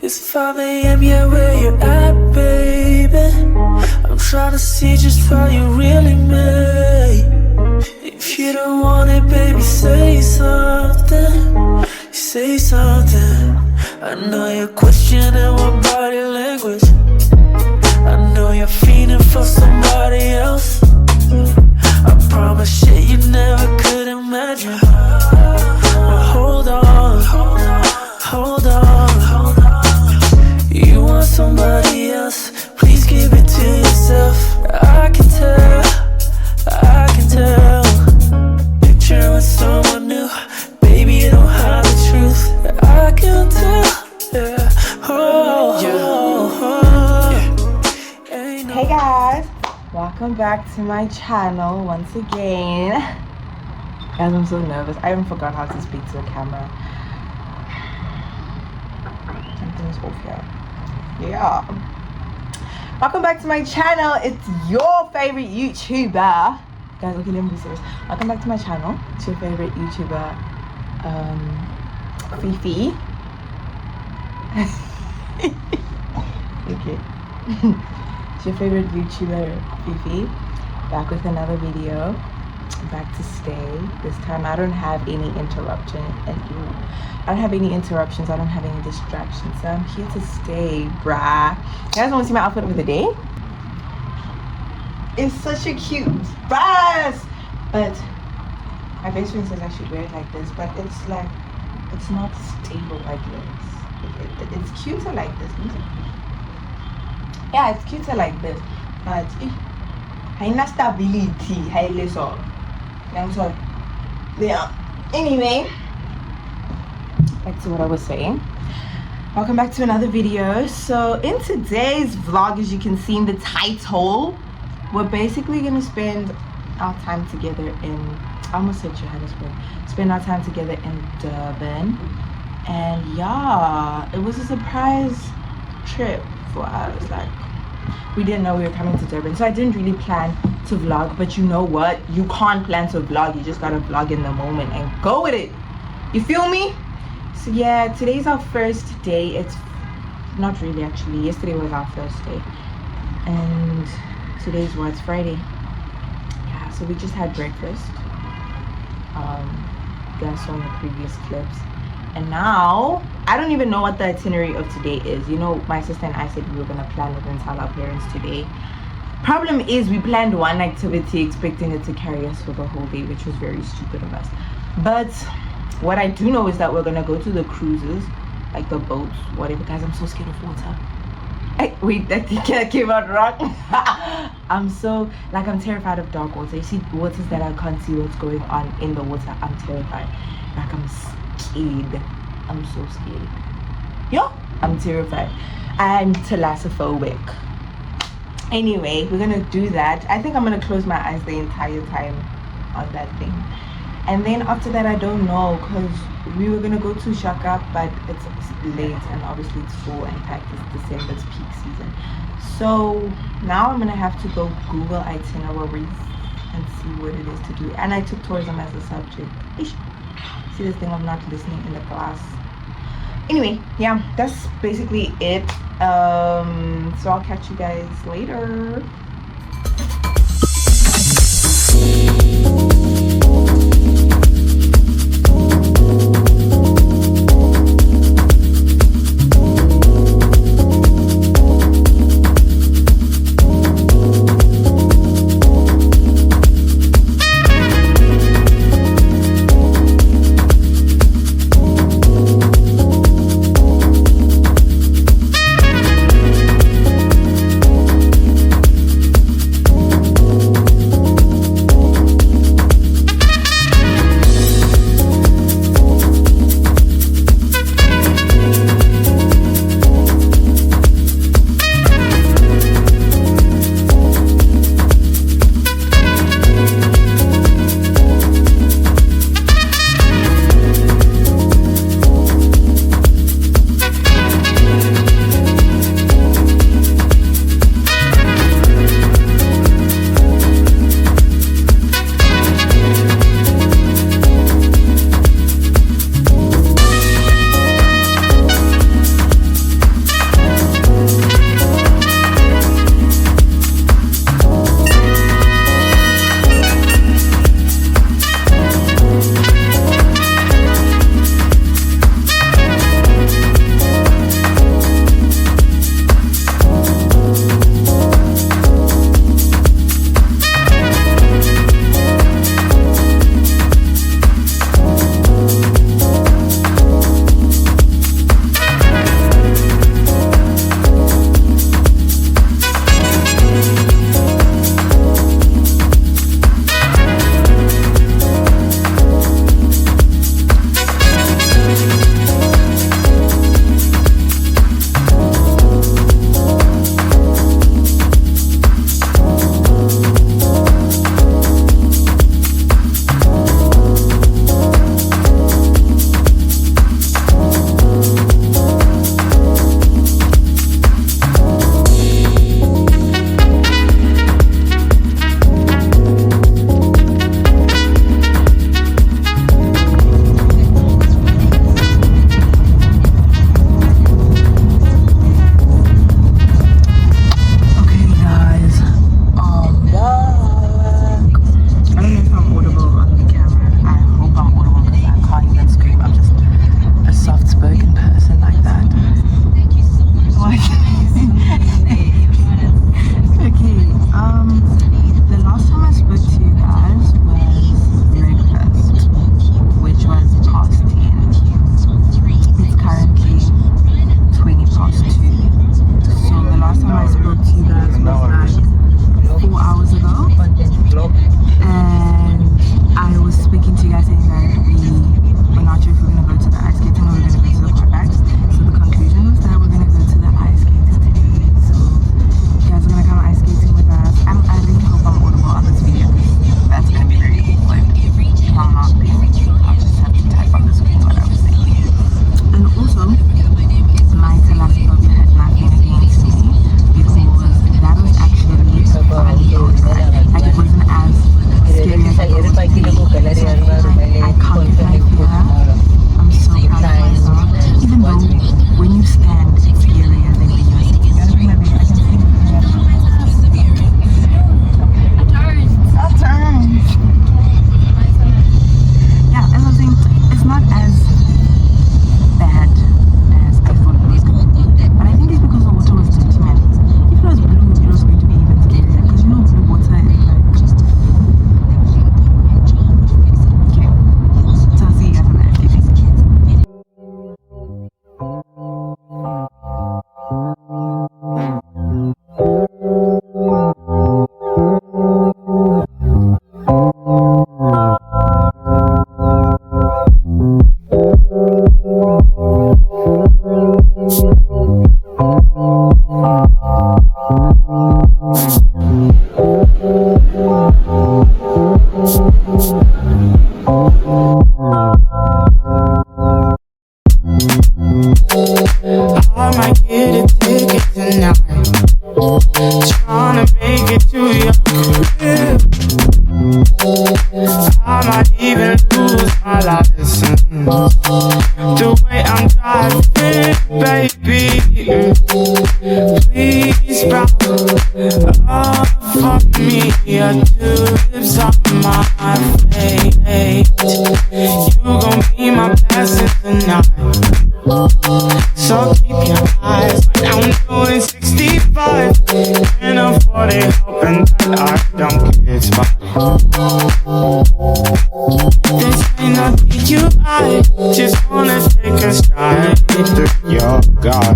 It's 5 a.m., yeah, where you at, baby? I'm trying to see just how you really made. If you don't want it, baby, say something. Say something. I know you're questioning my body language. I know you're feeling for somebody else. I promise shit you never could imagine. But hold on, hold on. You want somebody else, please give it to yourself. I can tell. Picture with someone new, baby, you don't have the truth. I can tell, yeah. Hey guys, welcome back to my channel once again. Guys, I'm so nervous. I even forgot how to speak to a camera. Something's off here. Yeah. Welcome back to my channel. It's your favorite YouTuber. Guys, okay, let me be serious. Welcome back to my channel. It's your favorite YouTuber, Fifi. Okay. It's your favorite YouTuber, Fifi. Back with another video. Back to stay. This time I don't have any interruption and I don't have any interruptions. I don't have any distractions. So I'm here to stay, bruh. You guys want to see my outfit of the day? It's such a cute dress, but my best friend says I should wear it like this, but it's like, it's not stable like this. It's cuter like this, isn't it? Yeah, it's cuter like this, but haina stability. Yeah. Anyway, back to what I was saying. Welcome back to another video. So in today's vlog, as you can see in the title, we're basically gonna spend our time together in, I almost said Johannesburg, spend our time together in Durban. And yeah, it was a surprise trip for us. Like, we didn't know we were coming to Durban, so I didn't really plan to vlog. But you know what, you can't plan to vlog, you just gotta vlog in the moment and go with it. You feel me? So yeah, today's our first day. It's not really, actually, yesterday was our first day, and today's what's Friday. Yeah, so we just had breakfast. You guys saw in the previous clips. And now, I don't even know what the itinerary of today is. You know, my sister and I said we were going to plan it and tell our parents today. Problem is, we planned one activity expecting it to carry us for the whole day, which was very stupid of us. But what I do know is that we're going to go to the cruises, like the boats, whatever. Guys, I'm so scared of water. Wait, I think I came out wrong. I'm terrified of dark water. You see waters that I can't see what's going on in the water. I'm terrified. Like, I'm scared. I'm so scared. Yo, I'm terrified. I'm thalassophobic. Anyway, we're gonna do that. I think I'm gonna close my eyes the entire time on that thing. And then after that, I don't know, because we were gonna go to Ushaka, but it's late and obviously it's full and packed. It's December, it's peak season. So now I'm gonna have to go Google itineraries and see what it is to do. And I took tourism as a subject. See this thing of not listening in the class. Anyway, yeah, that's basically it. So I'll catch you guys later. might get a ticket tonight. Tryna make it to your crib. I might even lose my license. The way I'm driving, baby. Please drop off for me. Your lips on my face. You gon' be my blessing tonight. So keep your eyes down, doing 65 in a 40, hoping that I don't get spotted. This ain't nothing you I just wanna take a stride through your garden.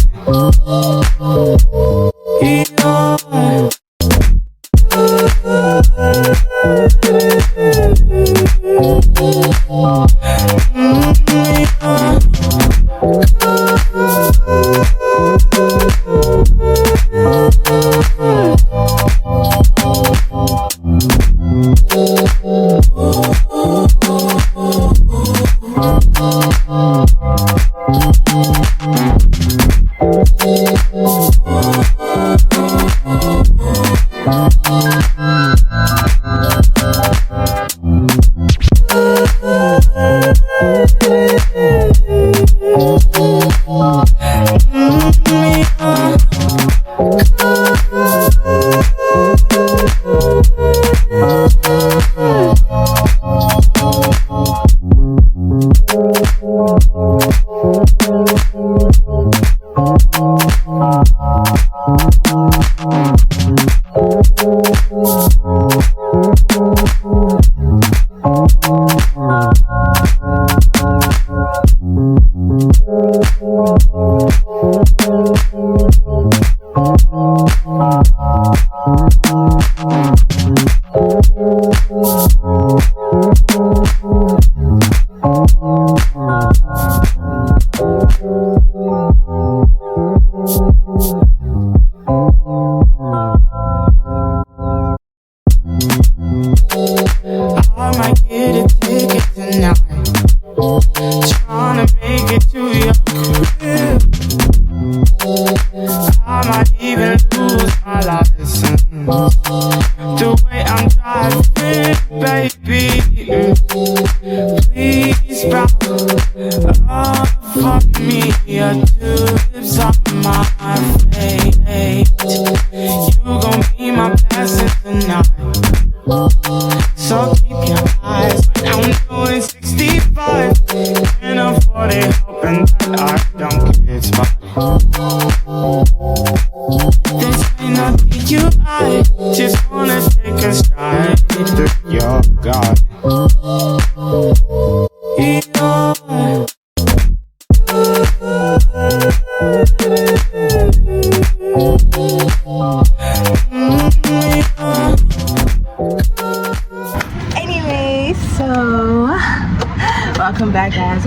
Welcome back, guys.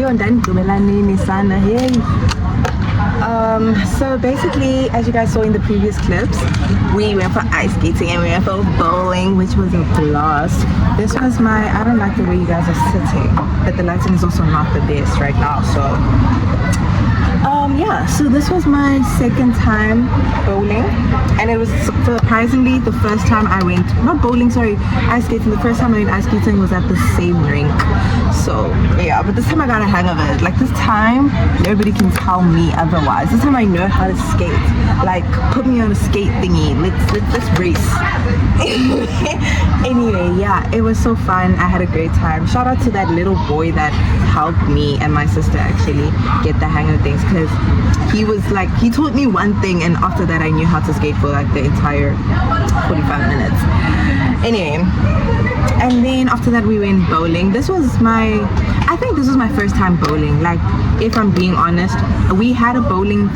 So basically, as you guys saw in the previous clips, we went for ice skating and we went for bowling, which was a blast. This was I don't like the way you guys are sitting, but the lighting is also not the best right now, so yeah, so this was my second time bowling, and it was surprisingly the first time I went, not bowling, sorry, ice skating. The first time I went ice skating was at the same rink. So yeah, but this time I got a hang of it. Like this time, nobody can tell me otherwise. This time I know how to skate. Like put me on a skate thingy. Let's race. Anyway, yeah, it was so fun. I had a great time. Shout out to that little boy that helped me and my sister actually get the hang of things, because he was like, he taught me one thing, and after that I knew how to skate for like the entire 45 minutes. Anyway, and then after that we went bowling. I think this was my first time bowling. Like, if I'm being honest, we had a bowling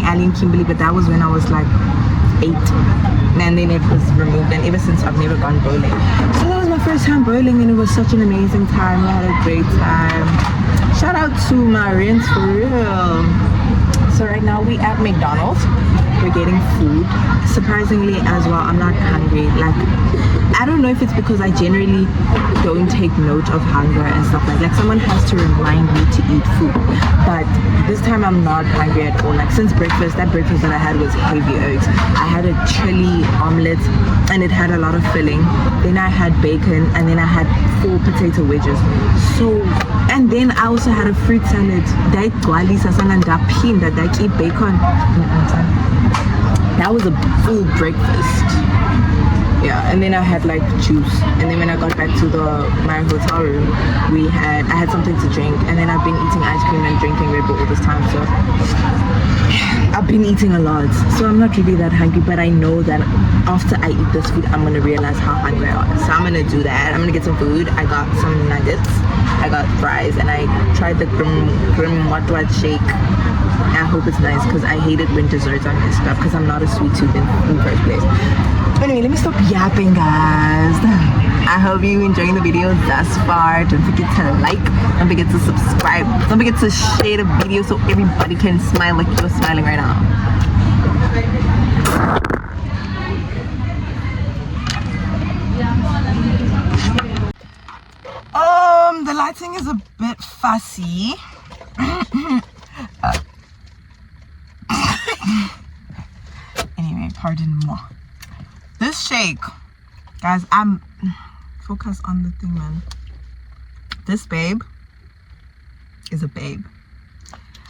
alley in Kimberley, but that was when I was like 8, and then it was removed, and ever since I've never gone bowling. So that was my first time bowling, and it was such an amazing time. We had a great time. Shout out to my rents for real. So right now we at McDonald's. we're getting food. Surprisingly as well, I'm not hungry. Like, I don't know if it's because I generally don't take note of hunger and stuff like someone has to remind me to eat food. But this time I'm not hungry at all. Like since breakfast, that breakfast that I had was heavy eggs. I had a chili omelette and it had a lot of filling. Then I had bacon and then I had 4 potato wedges. So, and then I also had a fruit salad. That was a full breakfast. Yeah, and then I had like juice, and then when I got back to my hotel room, I had something to drink, and then I've been eating ice cream and drinking Red Bull all this time, so I've been eating a lot, so I'm not really that hungry, but I know that after I eat this food, I'm gonna realize how hungry I am, so I'm gonna do that. I'm gonna get some food. I got some nuggets, I got fries, and I tried the grim what shake. I hope it's nice because I hate it when desserts are messed up because I'm not a sweet tooth in the first place. Anyway, let me stop yapping, guys. I hope you enjoying the video thus far. Don't forget to like, don't forget to subscribe, don't forget to share the video so everybody can smile like you're smiling right now. The lighting is a bit fussy. Anyway, pardon moi. This shake, guys, I'm focus on the thing, man. This babe is a babe.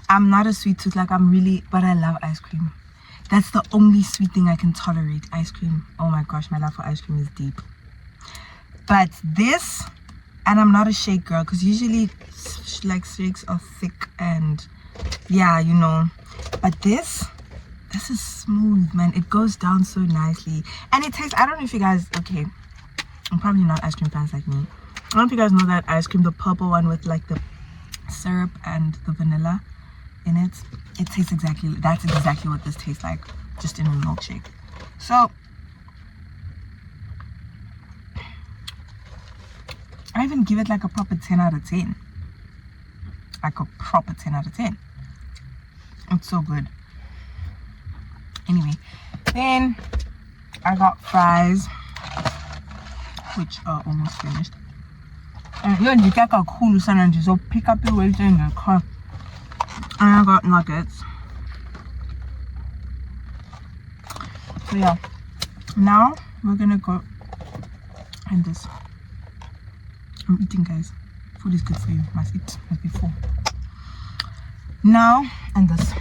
I'm not a sweet tooth, like I'm really, but I love ice cream. That's the only sweet thing I can tolerate, ice cream. Oh my gosh, my love for ice cream is deep. But this, and I'm not a shake girl, because usually like shakes are thick and yeah, you know. But this is smooth, man. It goes down so nicely, and it tastes, I don't know if you guys, okay, I'm probably not ice cream fans like me. I don't know if you guys know that ice cream, the purple one with like the syrup and the vanilla in it. It tastes exactly, that's exactly what this tastes like, just in a milkshake. So I even give it like a proper 10 out of 10. Like a proper 10 out of 10. It's so good. Anyway, then I got fries, which are almost finished. And yeah, you get a cool sandwich, so pick up your weight in the car. And I got nuggets. So yeah, now we're gonna go and this. I'm eating, guys. Food is good for you. Must eat, must be full. Now and this.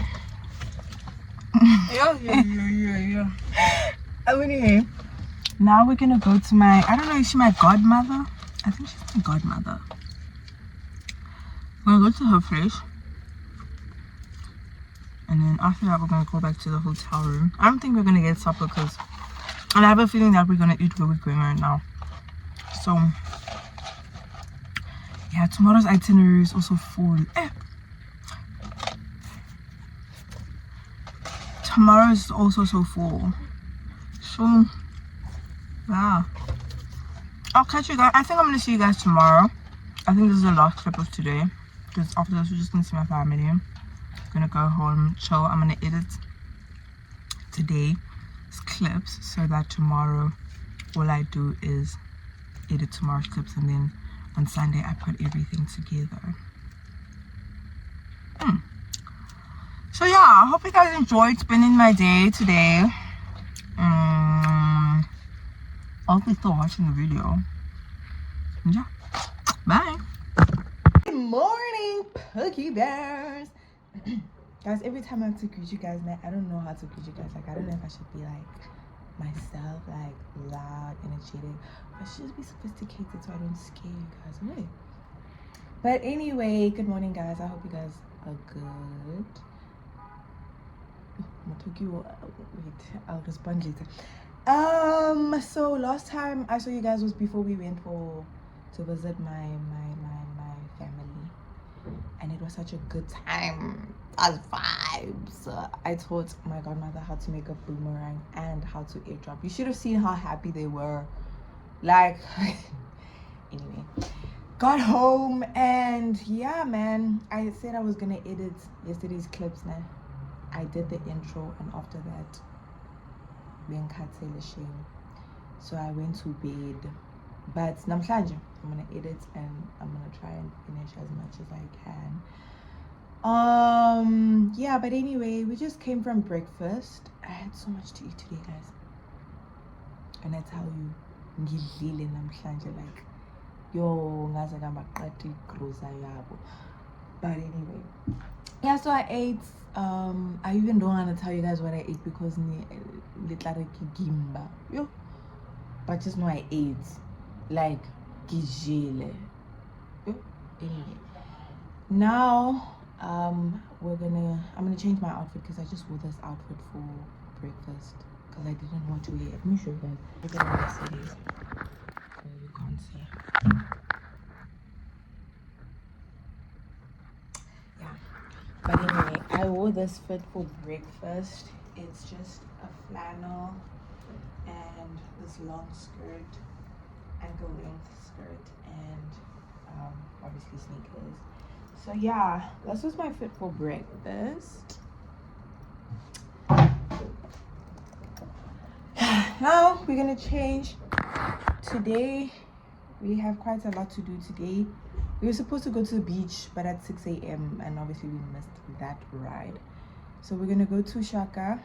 Yeah. Anyway, now we're gonna go to my, I don't know, is she my godmother? I think she's my godmother. We're gonna go to her place, and then after that we're gonna go back to the hotel room. I don't think we're gonna get supper because, and I have a feeling that we're gonna eat where we're going right now. So yeah, tomorrow's itinerary is also full. Tomorrow is also so full. So yeah, I'll catch you guys. I think I'm gonna see you guys tomorrow. I think this is the last clip of today, because after this we're just gonna see my family. I'm gonna go home, chill. I'm gonna edit today's clips so that tomorrow all I do is edit tomorrow's clips, and then on Sunday I put everything together. So yeah, I hope you guys enjoyed spending my day today. I hope you're still watching the video. Yeah, bye. Good morning, Pookie Bears. Guys, every time I have to greet you guys, man, I don't know how to greet you guys. Like, I don't know if I should be like myself, like loud, energetic, or I should just be sophisticated so I don't scare you guys away. But anyway, good morning, guys. I hope you guys are good. Wait, I'll respond later. So last time I saw you guys was before we went to visit my family, and it was such a good time. As vibes. I taught my godmother how to make a boomerang and how to airdrop. You should have seen how happy they were. Like, anyway, got home, and yeah, man, I said I was gonna edit yesterday's clips now. I did the intro, and after that, then Katsele shame. So I went to bed. But namhlanje, I'm gonna edit and I'm gonna try and finish as much as I can. Yeah, but anyway, we just came from breakfast. I had so much to eat today, guys. And I tell you, ngidlile namhlanje, like, yo, ngaze ngamaqadi groza yabo. But anyway, yeah, so I ate. I even don't want to tell you guys what I ate because gimba, yo. But just know I ate, like, gijele. Yo. Anyway, now I'm gonna change my outfit because I just wore this outfit for breakfast because I didn't want to wear it. Let me show you guys. Look at what it is. You can't see. Yeah, but anyway, I wore this fit for breakfast. It's just a flannel and this long skirt, ankle length skirt, and obviously sneakers. So yeah, this was my fit for breakfast. Now we're gonna change. Today we have quite a lot to do today. We were supposed to go to the beach, but at 6 a.m. and obviously we missed that ride. So we're gonna go to Ushaka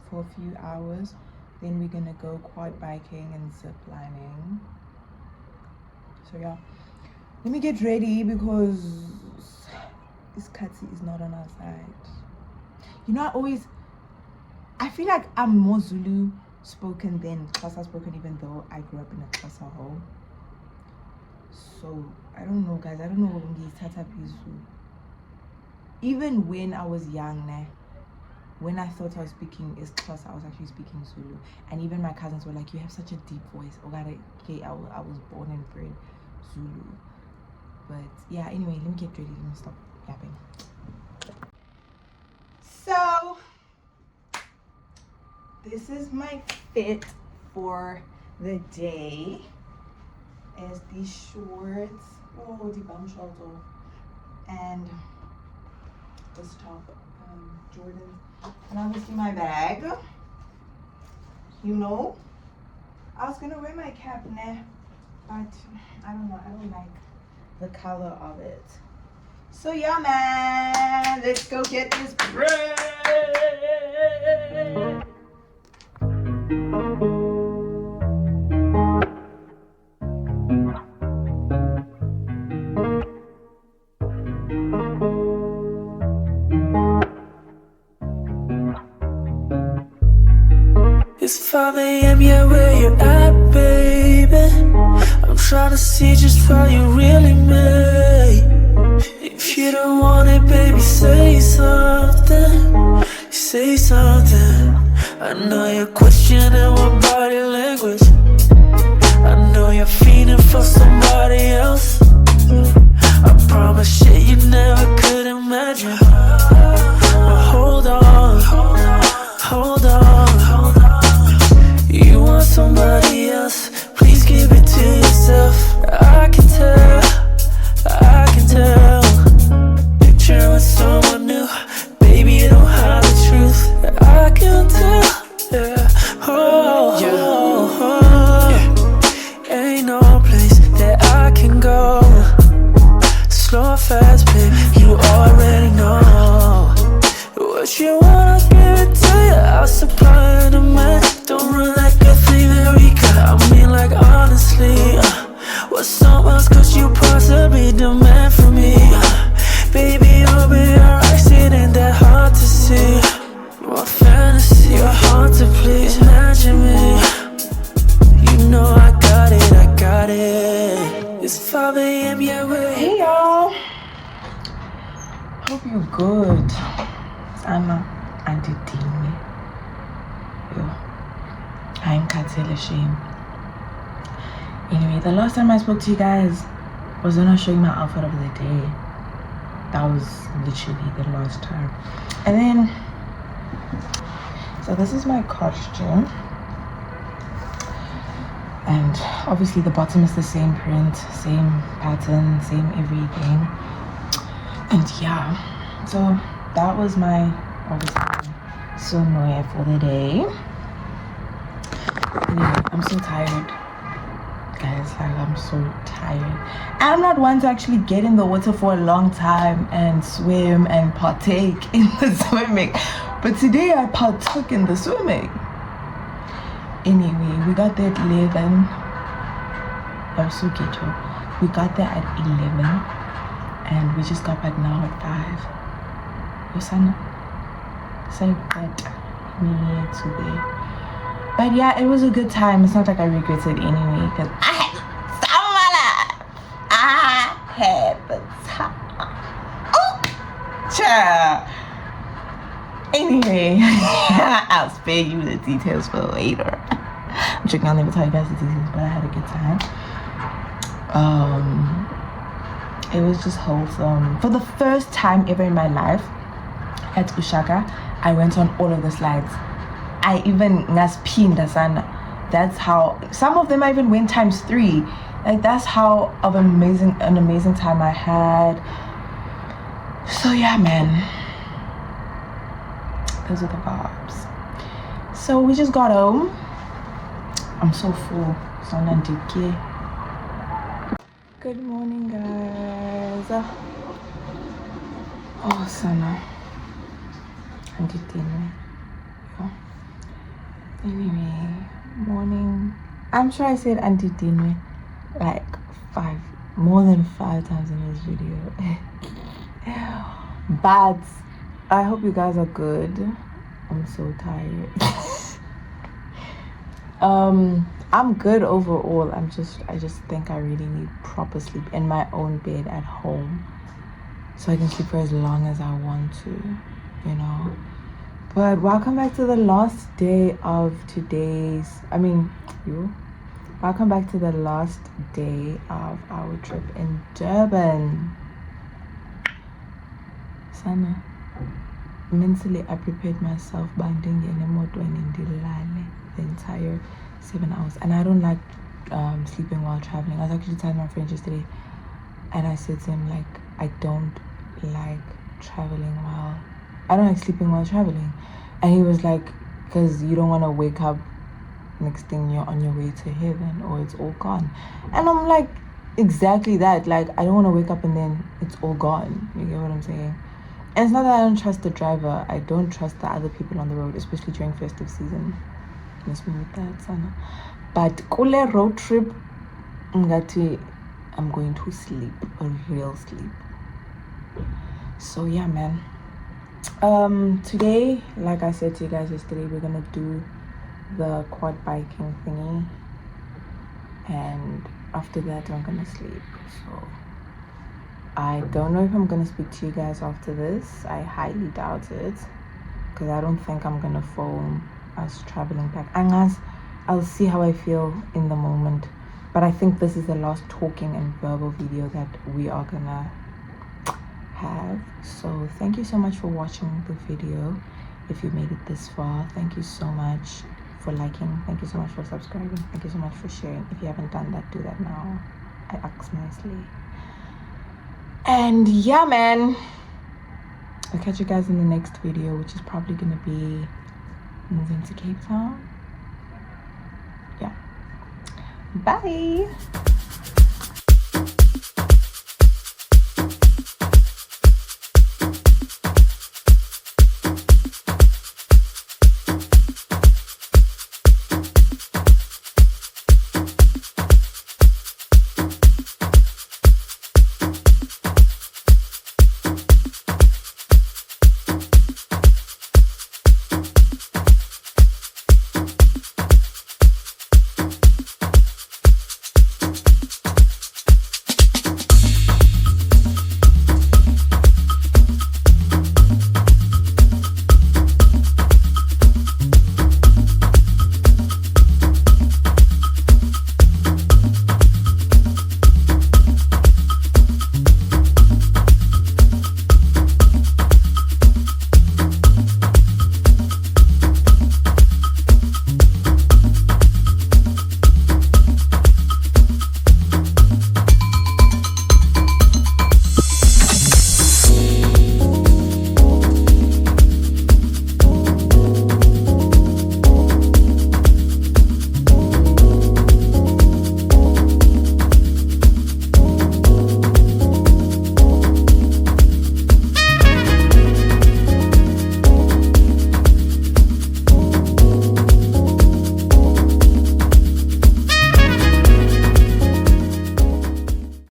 for a few hours. Then we're gonna go quad biking and ziplining. So yeah, let me get ready because this Katsi is not on our side. You know, I feel like I'm more Zulu spoken than Xhosa spoken, even though I grew up in a Xhosa home. So I don't know, guys. I don't know what Tata Pizu. Even when I was young, when I thought I was speaking is Xhosa, I was actually speaking Zulu. And even my cousins were like, "You have such a deep voice." I was born and bred Zulu. But yeah, anyway, let me get ready. Let me stop yapping. So this is my fit for the day. Is these shorts, the bum shorts, and this top, Jordan, and obviously my bag. You know, I was gonna wear my cap now, but I don't know. I don't like the color of it. So yeah, man, let's go get this bread. It's 5 a.m., yeah, where you at, baby? I'm trying to see just how you really made. If you don't want it, baby, say something. Say something. I know you're questioning my body language. I know you're feeling for somebody else. I promise shit you never could imagine. But hold on, hold on. You want somebody else, please give it to yourself. I can tell, I can tell. Picture with someone new, baby, you don't have the truth. I can tell, yeah. Oh, yeah. Ain't no place that I can go. Slow or fast, babe, you already know. What you want, I'll give it to you. I'll supply and demand. Don't run like a thing, America. I mean, like, honestly, what so else could you possibly demand from me? Baby, you'll be alright, it ain't that hard to see. You're a fantasy, you're hard to please. Imagine me, you know I got it, I got it. It's 5 a.m., yeah, we're Hey y'all, hope you're good. I'm Auntie Dini. I'm Katela Shame. Anyway, the last time I spoke to you guys was when I was showing my outfit of the day. That was literally the last time. And then, so this is my costume. And obviously the bottom is the same print, same pattern, same everything. And yeah, so that was my obviously swimwear for the day. Anyway, I'm so tired, guys. Like, I'm so tired. I'm not one to actually get in the water for a long time and swim and partake in the swimming, but today I partook in the swimming. Anyway, we got there at 11. I was so ghetto. We got there at 11 and we just got back now at 5. Usana said that we needed to be. But yeah, it was a good time. It's not like I regret it anyway, because I had the time. Oh, child. Anyway, I'll spare you the details for later. I'm joking, I'll never tell you guys the details, but I had a good time. It was just wholesome. For the first time ever in my life at Ushaka, I went on all of the slides. I even ngaspinda sana. That's how some of them I even went ×3. Like, that's how of an amazing time I had. So yeah, man, those are the vibes. So we just got home. I'm so full. So nandiki. Good morning, guys. Oh, Sana. Anyway, morning. I'm sure I said Auntie Dinwe like more than 5 times in this video. But I hope you guys are good. I'm so tired. I'm good overall. I just think I really need proper sleep in my own bed at home, so I can sleep for as long as I want to, you know. But welcome back to the last day of welcome back to the last day of our trip in Durban. Sana, mentally I prepared myself banding the entire 7 hours, and I don't like sleeping while traveling. I was actually telling my friend yesterday, and I said to him, like, I don't like sleeping while traveling. And he was like, because you don't want to wake up next thing you're on your way to heaven or it's all gone. And I'm like, exactly that. Like, I don't want to wake up and then it's all gone. You get what I'm saying? And it's not that I don't trust the driver. I don't trust the other people on the road, especially during festive season. Miss me with that, Sana. But kule road trip, I'm going to sleep, a real sleep. So yeah, man. Today, like I said to you guys yesterday, we're gonna do the quad biking thingy, and after that I'm gonna sleep. So I don't know if I'm gonna speak to you guys after this. I highly doubt it, because I don't think I'm gonna film us traveling back. Unless I'll see how I feel in the moment. But I think this is the last talking and verbal video that we are gonna have. So thank you so much for watching the video. If you made it this far, thank you so much for liking. Thank you so much for subscribing. Thank you so much for sharing. If you haven't done that, do that now. I ask nicely. And yeah, man, I'll catch you guys in the next video, which is probably gonna be moving to Cape Town. Yeah, bye.